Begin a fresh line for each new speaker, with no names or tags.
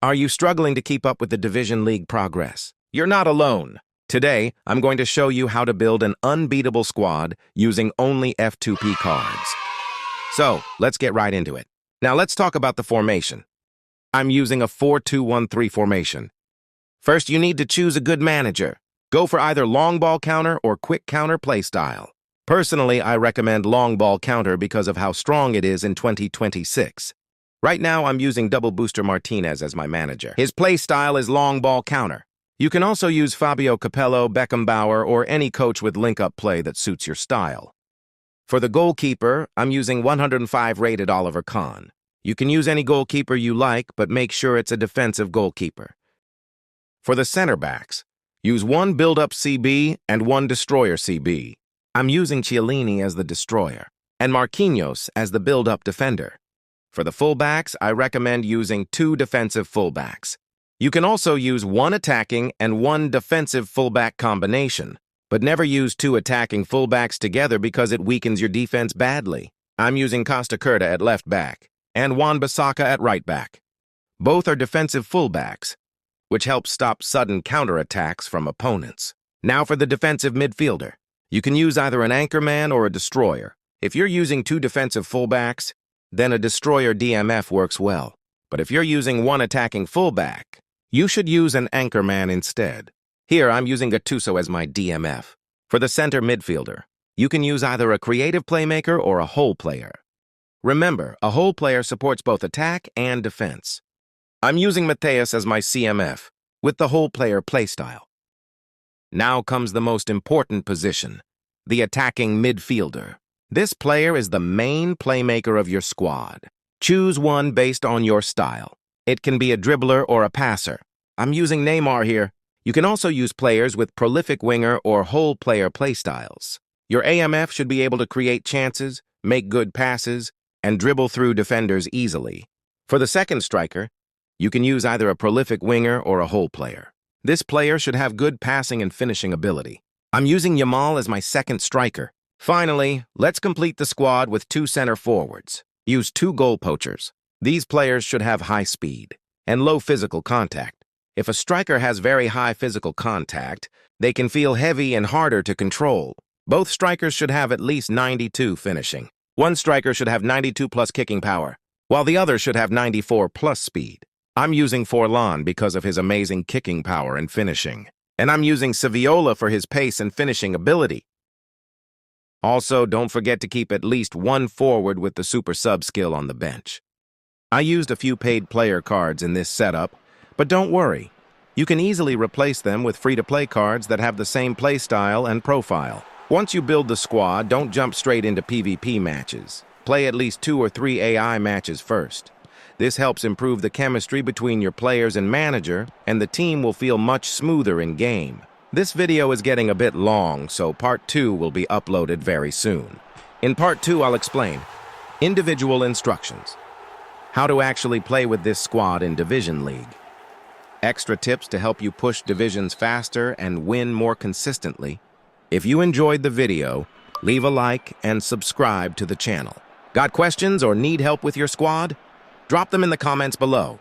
Are you struggling to keep up with the Division League progress? You're not alone. Today, I'm going to show you how to build an unbeatable squad using only f2p cards. So, let's get right into it. Now let's talk about the formation. I'm using a 4-2-1-3 formation. First, you need to choose a good manager. Go for either long ball counter or quick counter play style. Personally, I recommend long ball counter because of how strong it is in 2026. Right now, I'm using Double Booster Martinez as my manager. His play style is long ball counter. You can also use Fabio Capello, Beckenbauer, or any coach with link-up play that suits your style. For the goalkeeper, I'm using 105 rated Oliver Kahn. You can use any goalkeeper you like, but make sure it's a defensive goalkeeper. For the center backs, use one build-up CB and one destroyer CB. I'm using Chiellini as the destroyer and Marquinhos as the build-up defender. For the fullbacks, I recommend using 2 defensive fullbacks. You can also use 1 attacking and 1 defensive fullback combination, but never use 2 attacking fullbacks together because it weakens your defense badly. I'm using Costa Curta at left back and Wan-Bissaka at right back. Both are defensive fullbacks, which helps stop sudden counterattacks from opponents. Now for the defensive midfielder. You can use either an anchorman or a destroyer. If you're using 2 defensive fullbacks, then a destroyer DMF works well. But if you're using 1 attacking fullback, you should use an anchorman instead. Here, I'm using Gattuso as my DMF. For the center midfielder, you can use either a creative playmaker or a hole player. Remember, a hole player supports both attack and defense. I'm using Mateus as my CMF, with the hole player playstyle. Now comes the most important position, the attacking midfielder. This player is the main playmaker of your squad. Choose one based on your style. It can be a dribbler or a passer. I'm using Neymar here. You can also use players with prolific winger or hole player playstyles. Your AMF should be able to create chances, make good passes, and dribble through defenders easily. For the second striker, you can use either a prolific winger or a hole player. This player should have good passing and finishing ability. I'm using Yamal as my second striker. Finally, let's complete the squad with 2 center forwards. Use 2 goal poachers. These players should have high speed and low physical contact. If a striker has very high physical contact, they can feel heavy and harder to control. Both strikers should have at least 92 finishing. One striker should have 92 plus kicking power, while the other should have 94 plus speed. I'm using Forlan because of his amazing kicking power and finishing. And I'm using Saviola for his pace and finishing ability. Also, don't forget to keep at least 1 forward with the super sub skill on the bench. I used a few paid player cards in this setup, but don't worry. You can easily replace them with free-to-play cards that have the same play style and profile. Once you build the squad, don't jump straight into PvP matches. Play at least 2 or 3 AI matches first. This helps improve the chemistry between your players and manager, and the team will feel much smoother in game. This video is getting a bit long, so part 2 will be uploaded very soon. In part 2, I'll explain individual instructions, how to actually play with this squad in Division League, extra tips to help you push divisions faster and win more consistently. If you enjoyed the video, leave a like and subscribe to the channel. Got questions or need help with your squad? Drop them in the comments below.